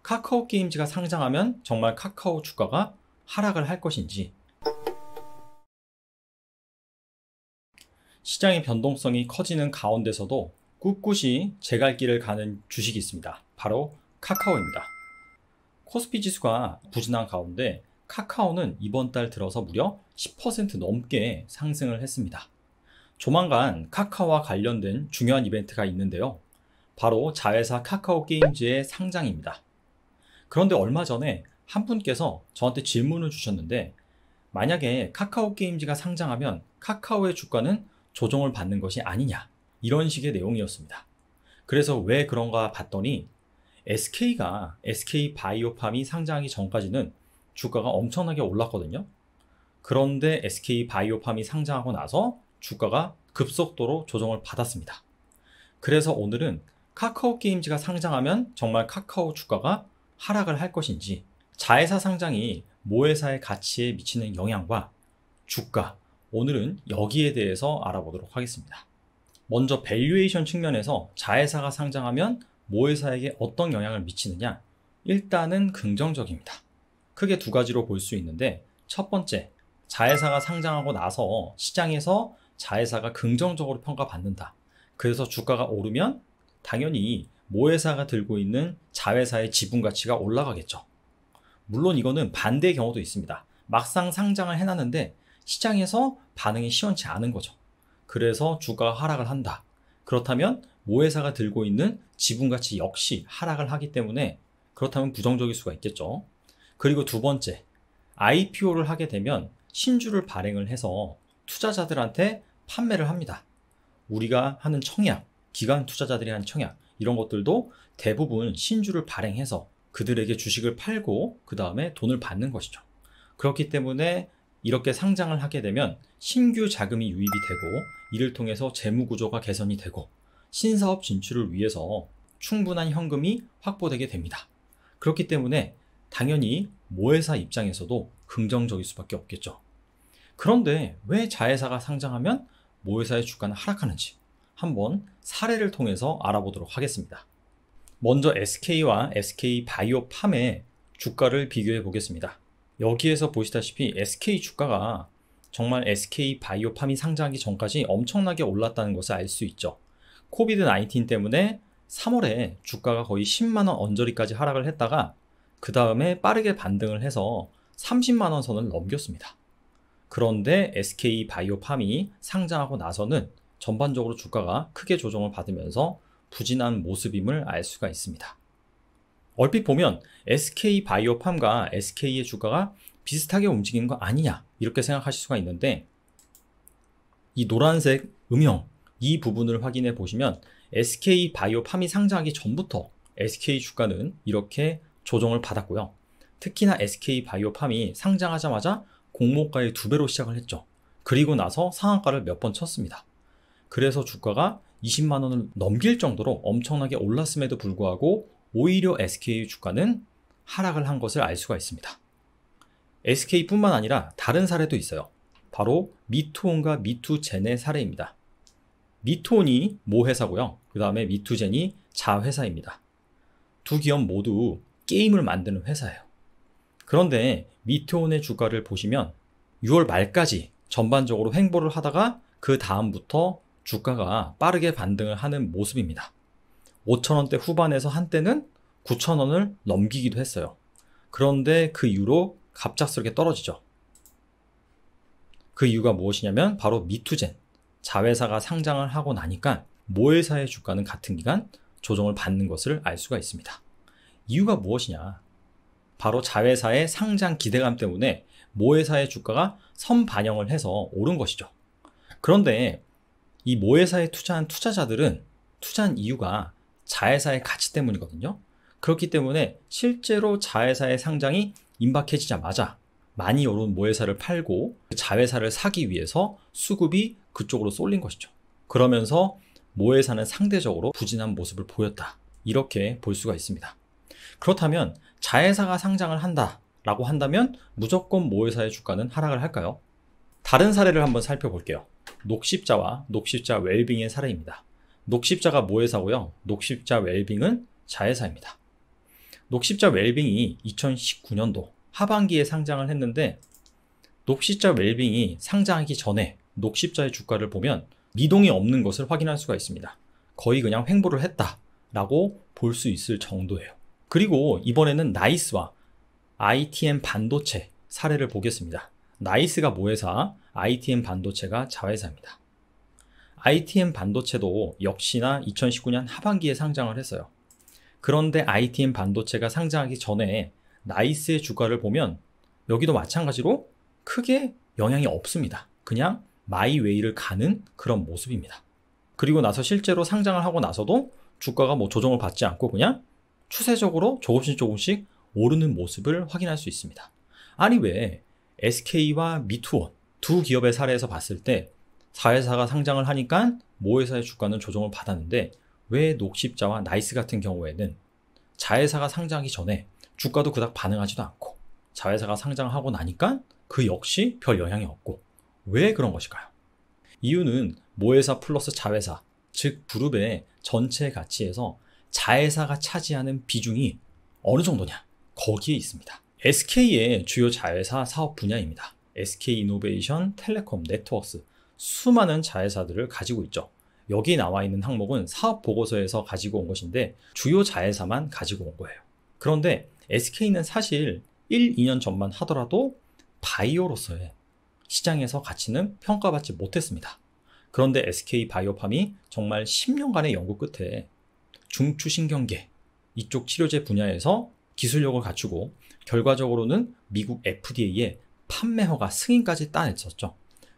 카카오 게임즈가 상장하면 정말 카카오 주가가 하락을 할 것인지, 시장의 변동성이 커지는 가운데서도 꿋꿋이 제 갈 길을 가는 주식이 있습니다. 바로 카카오입니다. 코스피 지수가 부진한 가운데 카카오는 이번 달 들어서 무려 10% 넘게 상승을 했습니다. 조만간 카카오와 관련된 중요한 이벤트가 있는데요. 바로 자회사 카카오 게임즈의 상장입니다. 그런데 얼마 전에 한 분께서 저한테 질문을 주셨는데, 만약에 카카오 게임즈가 상장하면 카카오의 주가는 조정을 받는 것이 아니냐, 이런 식의 내용이었습니다. 그래서 왜 그런가 봤더니 SK 바이오팜이 상장하기 전까지는 주가가 엄청나게 올랐거든요. 그런데 SK 바이오팜이 상장하고 나서 주가가 급속도로 조정을 받았습니다. 그래서 오늘은 카카오 게임즈가 상장하면 정말 카카오 주가가 하락을 할 것인지, 자회사 상장이 모회사의 가치에 미치는 영향과 주가, 오늘은 여기에 대해서 알아보도록 하겠습니다. 먼저 밸류에이션 측면에서 자회사가 상장하면 모회사에게 어떤 영향을 미치느냐, 일단은 긍정적입니다. 크게 두 가지로 볼 수 있는데, 첫 번째, 자회사가 상장하고 나서 시장에서 자회사가 긍정적으로 평가받는다. 그래서 주가가 오르면 당연히 모회사가 들고 있는 자회사의 지분 가치가 올라가겠죠. 물론 이거는 반대의 경우도 있습니다. 막상 상장을 해놨는데 시장에서 반응이 시원치 않은 거죠. 그래서 주가가 하락을 한다. 그렇다면 모회사가 들고 있는 지분 가치 역시 하락을 하기 때문에, 그렇다면 부정적일 수가 있겠죠. 그리고 두 번째, IPO를 하게 되면 신주를 발행을 해서 투자자들한테 판매를 합니다. 우리가 하는 청약, 기관 투자자들이 하는 청약, 이런 것들도 대부분 신주를 발행해서 그들에게 주식을 팔고 그 다음에 돈을 받는 것이죠. 그렇기 때문에 이렇게 상장을 하게 되면 신규 자금이 유입이 되고, 이를 통해서 재무 구조가 개선이 되고 신사업 진출을 위해서 충분한 현금이 확보되게 됩니다. 그렇기 때문에 당연히 모회사 입장에서도 긍정적일 수밖에 없겠죠. 그런데 왜 자회사가 상장하면 모회사의 주가는 하락하는지 한번 사례를 통해서 알아보도록 하겠습니다. 먼저 SK와 SK 바이오팜의 주가를 비교해 보겠습니다. 여기에서 보시다시피 SK 주가가 정말 SK 바이오팜이 상장하기 전까지 엄청나게 올랐다는 것을 알 수 있죠. 코비드 19 때문에 3월에 주가가 거의 10만원 언저리까지 하락을 했다가 그 다음에 빠르게 반등을 해서 30만원 선을 넘겼습니다. 그런데 SK 바이오팜이 상장하고 나서는 전반적으로 주가가 크게 조정을 받으면서 부진한 모습임을 알 수가 있습니다. 얼핏 보면 SK 바이오팜과 SK의 주가가 비슷하게 움직이는 거 아니냐, 이렇게 생각하실 수가 있는데, 이 노란색 음영, 이 부분을 확인해 보시면 SK 바이오팜이 상장하기 전부터 SK 주가는 이렇게 조정을 받았고요. 특히나 SK 바이오팜이 상장하자마자 공모가의 2배로 시작을 했죠. 그리고 나서 상한가를 몇 번 쳤습니다. 그래서 주가가 20만원을 넘길 정도로 엄청나게 올랐음에도 불구하고 오히려 SK 주가는 하락을 한 것을 알 수가 있습니다. SK뿐만 아니라 다른 사례도 있어요. 바로 미투온과 미투젠의 사례입니다. 미투온이 모회사고요. 그 다음에 미투젠이 자회사입니다. 두 기업 모두 게임을 만드는 회사예요. 그런데 미투온의 주가를 보시면 6월 말까지 전반적으로 횡보를 하다가 그 다음부터 주가가 빠르게 반등을 하는 모습입니다. 5,000원대 후반에서 한때는 9,000원을 넘기기도 했어요. 그런데 그 이후로 갑작스럽게 떨어지죠. 그 이유가 무엇이냐면 바로 미투젠, 자회사가 상장을 하고 나니까 모회사의 주가는 같은 기간 조정을 받는 것을 알 수가 있습니다. 이유가 무엇이냐? 바로 자회사의 상장 기대감 때문에 모회사의 주가가 선반영을 해서 오른 것이죠. 그런데 이 모회사에 투자한 투자자들은 투자한 이유가 자회사의 가치 때문이거든요. 그렇기 때문에 실제로 자회사의 상장이 임박해지자마자 많이 오른 모회사를 팔고 자회사를 사기 위해서 수급이 그쪽으로 쏠린 것이죠. 그러면서 모회사는 상대적으로 부진한 모습을 보였다, 이렇게 볼 수가 있습니다. 그렇다면 자회사가 상장을 한다라고 한다면 무조건 모회사의 주가는 하락을 할까요? 다른 사례를 한번 살펴볼게요. 녹십자와 녹십자 웰빙의 사례입니다. 녹십자가 모회사고요. 녹십자 웰빙은 자회사입니다. 녹십자 웰빙이 2019년도 하반기에 상장을 했는데 녹십자 웰빙이 상장하기 전에 녹십자의 주가를 보면 미동이 없는 것을 확인할 수가 있습니다. 거의 그냥 횡보를 했다라고 볼 수 있을 정도예요. 그리고 이번에는 나이스와 ITM 반도체 사례를 보겠습니다. 나이스가 모회사, ITM 반도체가 자회사입니다. ITM 반도체도 역시나 2019년 하반기에 상장을 했어요. 그런데 ITM 반도체가 상장하기 전에 나이스의 주가를 보면 여기도 마찬가지로 크게 영향이 없습니다. 그냥 마이웨이를 가는 그런 모습입니다. 그리고 나서 실제로 상장을 하고 나서도 주가가 뭐 조정을 받지 않고 그냥 추세적으로 조금씩 오르는 모습을 확인할 수 있습니다. 아니 왜 SK와 미투원 두 기업의 사례에서 봤을 때 자회사가 상장을 하니까 모회사의 주가는 조정을 받았는데 왜 녹십자와 나이스 같은 경우에는 자회사가 상장하기 전에 주가도 그닥 반응하지도 않고 자회사가 상장하고 나니까 그 역시 별 영향이 없고 왜 그런 것일까요? 이유는 모회사 플러스 자회사, 즉 그룹의 전체 가치에서 자회사가 차지하는 비중이 어느 정도냐? 거기에 있습니다. SK의 주요 자회사 사업 분야입니다. SK이노베이션, 텔레콤, 네트워크스 수많은 자회사들을 가지고 있죠. 여기 나와 있는 항목은 사업 보고서에서 가지고 온 것인데 주요 자회사만 가지고 온 거예요. 그런데 SK는 사실 1, 2년 전만 하더라도 바이오로서의 시장에서 가치는 평가받지 못했습니다. 그런데 SK바이오팜이 정말 10년간의 연구 끝에 중추신경계 이쪽 치료제 분야에서 기술력을 갖추고 결과적으로는 미국 FDA에 판매 허가 승인까지 따냈었죠.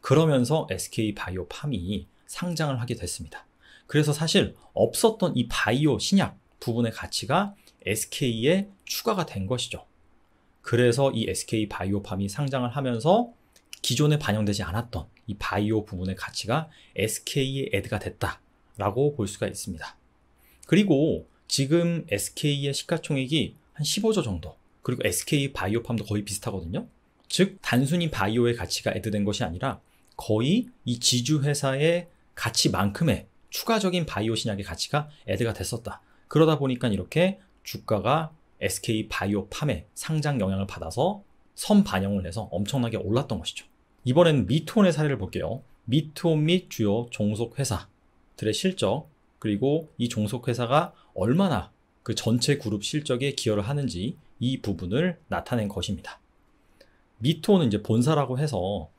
그러면서 SK바이오팜이 상장을 하게 됐습니다. 그래서 사실 없었던 이 바이오 신약 부분의 가치가 SK에 추가가 된 것이죠. 그래서 이 SK바이오팜이 상장을 하면서 기존에 반영되지 않았던 이 바이오 부분의 가치가 SK에 애드가 됐다라고 볼 수가 있습니다. 그리고 지금 SK의 시가총액이 한 15조 정도, 그리고 SK바이오팜도 거의 비슷하거든요. 즉 단순히 바이오의 가치가 애드된 것이 아니라 거의 이 지주회사의 가치만큼의 추가적인 바이오 신약의 가치가 애드가 됐었다. 그러다 보니까 이렇게 주가가 SK바이오팜의 상장 영향을 받아서 선반영을 해서 엄청나게 올랐던 것이죠. 이번엔 미투원의 사례를 볼게요. 미투원 및 주요 종속회사들의 실적, 그리고 이 종속회사가 얼마나 그 전체 그룹 실적에 기여를 하는지 이 부분을 나타낸 것입니다. 미투원은 이제 본사라고 해서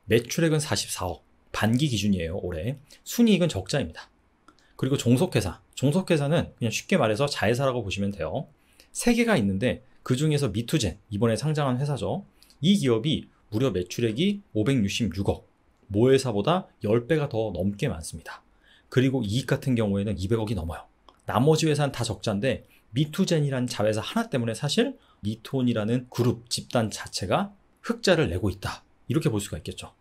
매출액은 44억, 반기 기준이에요, 올해. 순이익은 적자입니다. 그리고 종속회사는 그냥 쉽게 말해서 자회사라고 보시면 돼요. 3개가 있는데 그 중에서 미투젠, 이번에 상장한 회사죠. 이 기업이 무려 매출액이 566억, 모회사보다 10배가 더 넘게 많습니다. 그리고 이익 같은 경우에는 200억이 넘어요. 나머지 회사는 다 적자인데 미투젠이라는 자회사 하나 때문에 사실 미투온이라는 그룹, 집단 자체가 흑자를 내고 있다. 이렇게 볼 수가 있겠죠.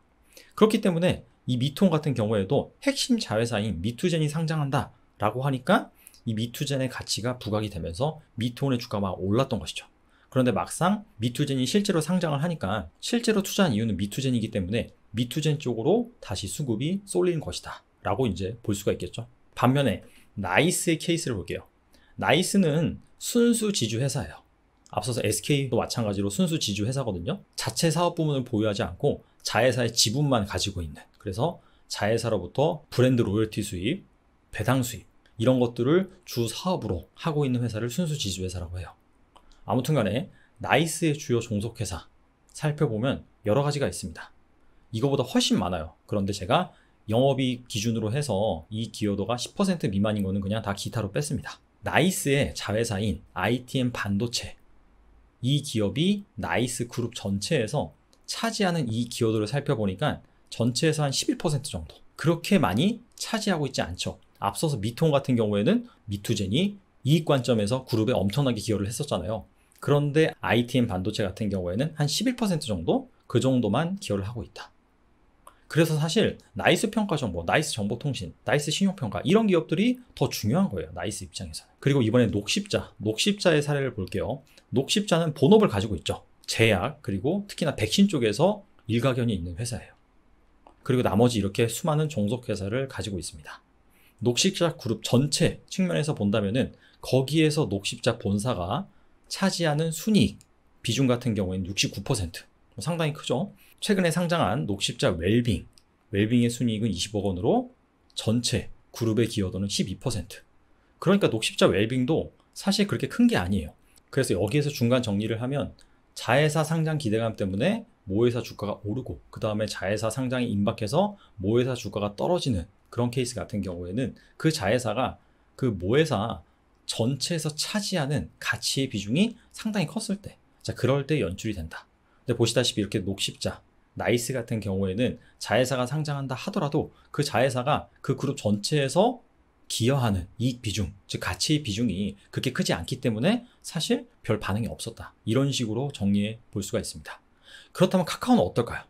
그렇기 때문에 이 미투온 같은 경우에도 핵심 자회사인 미투젠이 상장한다 라고 하니까 이 미투젠의 가치가 부각이 되면서 미투온의 주가가 막 올랐던 것이죠. 그런데 막상 미투젠이 실제로 상장을 하니까 실제로 투자한 이유는 미투젠이기 때문에 미투젠 쪽으로 다시 수급이 쏠리는 것이다 라고 이제 볼 수가 있겠죠. 반면에 나이스의 케이스를 볼게요. 나이스는 순수 지주 회사예요. 앞서서 SK도 마찬가지로 순수 지주 회사거든요. 자체 사업 부문을 보유하지 않고 자회사의 지분만 가지고 있는, 그래서 자회사로부터 브랜드 로열티 수입, 배당 수입 이런 것들을 주 사업으로 하고 있는 회사를 순수 지주 회사라고 해요. 아무튼 간에 나이스의 주요 종속회사 살펴보면 여러 가지가 있습니다. 이거보다 훨씬 많아요. 그런데 제가 영업이익 기준으로 해서 이 기여도가 10% 미만인 거는 그냥 다 기타로 뺐습니다. 나이스의 자회사인 ITM 반도체, 이 기업이 나이스 그룹 전체에서 차지하는 이 기여도를 살펴보니까 전체에서 한 11% 정도, 그렇게 많이 차지하고 있지 않죠. 앞서서 미투온 같은 경우에는 미투젠이 이익 관점에서 그룹에 엄청나게 기여를 했었잖아요. 그런데 ITM 반도체 같은 경우에는 한 11% 정도, 그 정도만 기여를 하고 있다. 그래서 사실 나이스 평가정보, 나이스 정보통신, 나이스 신용평가 이런 기업들이 더 중요한 거예요. 나이스 입장에서는. 그리고 이번에 녹십자의 사례를 볼게요. 녹십자는 본업을 가지고 있죠. 제약, 그리고 특히나 백신 쪽에서 일가견이 있는 회사예요. 그리고 나머지 이렇게 수많은 종속회사를 가지고 있습니다. 녹십자 그룹 전체 측면에서 본다면은 거기에서 녹십자 본사가 차지하는 순이익 비중 같은 경우에는 69%. 상당히 크죠. 최근에 상장한 녹십자 웰빙의 순이익은 20억 원으로 전체 그룹의 기여도는 12%. 그러니까 녹십자 웰빙도 사실 그렇게 큰 게 아니에요. 그래서 여기에서 중간 정리를 하면 자회사 상장 기대감 때문에 모회사 주가가 오르고 그 다음에 자회사 상장이 임박해서 모회사 주가가 떨어지는 그런 케이스 같은 경우에는 그 자회사가 그 모회사 전체에서 차지하는 가치의 비중이 상당히 컸을 때, 자, 그럴 때 연출이 된다. 근데 보시다시피 이렇게 녹십자, 나이스 같은 경우에는 자회사가 상장한다 하더라도 그 자회사가 그 그룹 전체에서 기여하는 이익 비중, 즉 가치의 비중이 그렇게 크지 않기 때문에 사실 별 반응이 없었다. 이런 식으로 정리해 볼 수가 있습니다. 그렇다면 카카오는 어떨까요?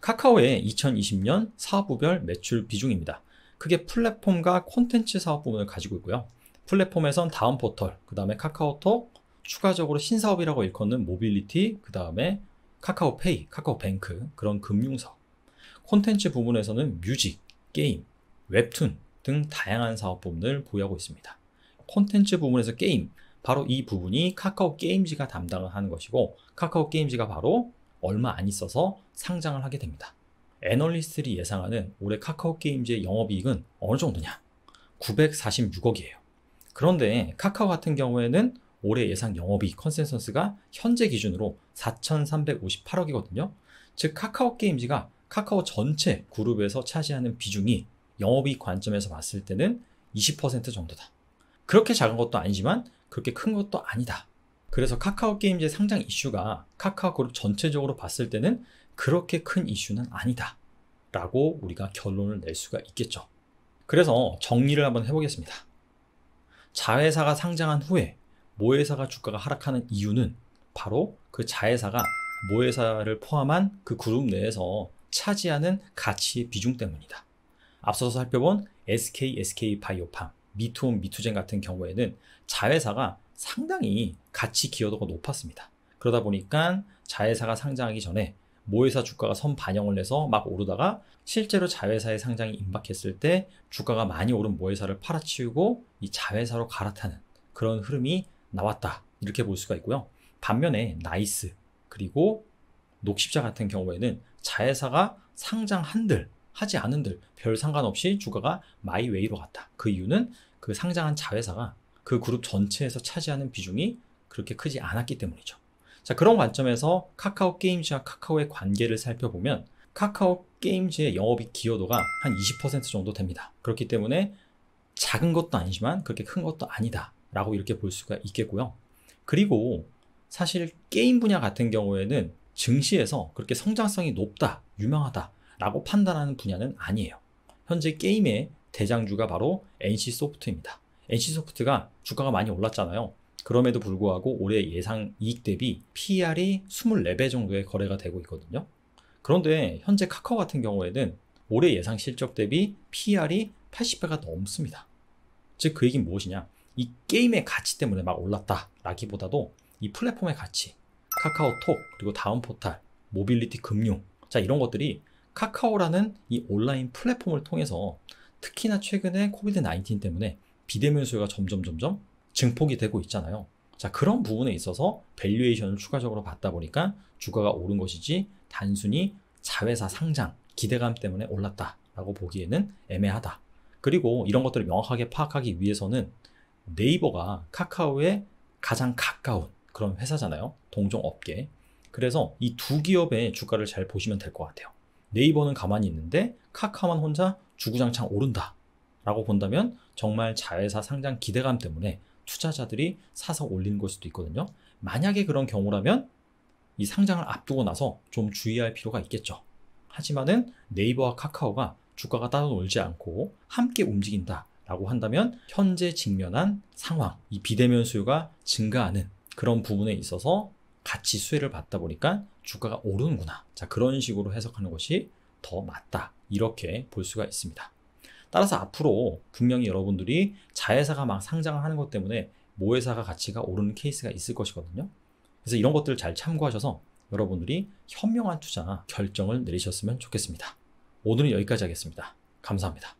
카카오의 2020년 사업부별 매출 비중입니다. 크게 플랫폼과 콘텐츠 사업 부문을 가지고 있고요. 플랫폼에선 다음포털, 그 다음에 카카오톡, 추가적으로 신사업이라고 일컫는 모빌리티, 그 다음에 카카오페이, 카카오뱅크, 그런 금융사업. 콘텐츠 부분에서는 뮤직, 게임, 웹툰 등 다양한 사업 부문을 보유하고 있습니다. 콘텐츠 부분에서 게임, 바로 이 부분이 카카오 게임즈가 담당을 하는 것이고, 카카오 게임즈가 바로 얼마 안 있어서 상장을 하게 됩니다. 애널리스트들이 예상하는 올해 카카오 게임즈의 영업이익은 어느 정도냐? 946억이에요. 그런데 카카오 같은 경우에는 올해 예상 영업이익 컨센서스가 현재 기준으로 4,358억이거든요. 즉 카카오 게임즈가 카카오 전체 그룹에서 차지하는 비중이 영업이익 관점에서 봤을 때는 20% 정도다. 그렇게 작은 것도 아니지만 그렇게 큰 것도 아니다. 그래서 카카오 게임즈의 상장 이슈가 카카오 그룹 전체적으로 봤을 때는 그렇게 큰 이슈는 아니다 라고 우리가 결론을 낼 수가 있겠죠. 그래서 정리를 한번 해보겠습니다. 자회사가 상장한 후에 모회사가 주가가 하락하는 이유는 바로 그 자회사가 모회사를 포함한 그 그룹 내에서 차지하는 가치의 비중 때문이다. 앞서서 살펴본 SK 바이오팜, 미투온 미투젠 같은 경우에는 자회사가 상당히 가치 기여도가 높았습니다. 그러다 보니까 자회사가 상장하기 전에 모회사 주가가 선반영을 해서 막 오르다가 실제로 자회사의 상장이 임박했을 때 주가가 많이 오른 모회사를 팔아치우고 이 자회사로 갈아타는 그런 흐름이 나왔다. 이렇게 볼 수가 있고요. 반면에 나이스 그리고 녹십자 같은 경우에는 자회사가 상장한들 하지 않은들 별 상관없이 주가가 마이웨이로 갔다. 그 이유는 그 상장한 자회사가 그 그룹 전체에서 차지하는 비중이 그렇게 크지 않았기 때문이죠. 자, 그런 관점에서 카카오 게임즈와 카카오의 관계를 살펴보면 카카오 게임즈의 영업이익 기여도가 한 20% 정도 됩니다. 그렇기 때문에 작은 것도 아니지만 그렇게 큰 것도 아니다 라고 이렇게 볼 수가 있겠고요. 그리고 사실 게임 분야 같은 경우에는 증시에서 그렇게 성장성이 높다, 유명하다 라고 판단하는 분야는 아니에요. 현재 게임의 대장주가 바로 NC소프트입니다. NC소프트가 주가가 많이 올랐잖아요. 그럼에도 불구하고 올해 예상 이익 대비 PER이 24배 정도의 거래가 되고 있거든요. 그런데 현재 카카오 같은 경우에는 올해 예상 실적 대비 PER이 80배가 넘습니다. 즉 그 얘기는 무엇이냐? 이 게임의 가치 때문에 막 올랐다 라기보다도 이 플랫폼의 가치, 카카오톡, 그리고 다음 포탈, 모빌리티 금융, 자 이런 것들이 카카오라는 이 온라인 플랫폼을 통해서 특히나 최근에 코비드-19 때문에 비대면 수요가 점점 증폭이 되고 있잖아요. 자, 그런 부분에 있어서 밸류에이션을 추가적으로 받다 보니까 주가가 오른 것이지 단순히 자회사 상장 기대감 때문에 올랐다라고 보기에는 애매하다. 그리고 이런 것들을 명확하게 파악하기 위해서는 네이버가 카카오에 가장 가까운 그런 회사잖아요. 동종 업계. 그래서 이 두 기업의 주가를 잘 보시면 될 것 같아요. 네이버는 가만히 있는데 카카오만 혼자 주구장창 오른다 라고 본다면 정말 자회사 상장 기대감 때문에 투자자들이 사서 올리는 걸 수도 있거든요. 만약에 그런 경우라면 이 상장을 앞두고 나서 좀 주의할 필요가 있겠죠. 하지만은 네이버와 카카오가 주가가 따로 놀지 않고 함께 움직인다 라고 한다면 현재 직면한 상황, 이 비대면 수요가 증가하는 그런 부분에 있어서 같이 수혜를 받다 보니까 주가가 오르는구나. 자, 그런 식으로 해석하는 것이 더 맞다. 이렇게 볼 수가 있습니다. 따라서 앞으로 분명히 여러분들이 자회사가 막 상장을 하는 것 때문에 모회사가 가치가 오르는 케이스가 있을 것이거든요. 그래서 이런 것들을 잘 참고하셔서 여러분들이 현명한 투자 결정을 내리셨으면 좋겠습니다. 오늘은 여기까지 하겠습니다. 감사합니다.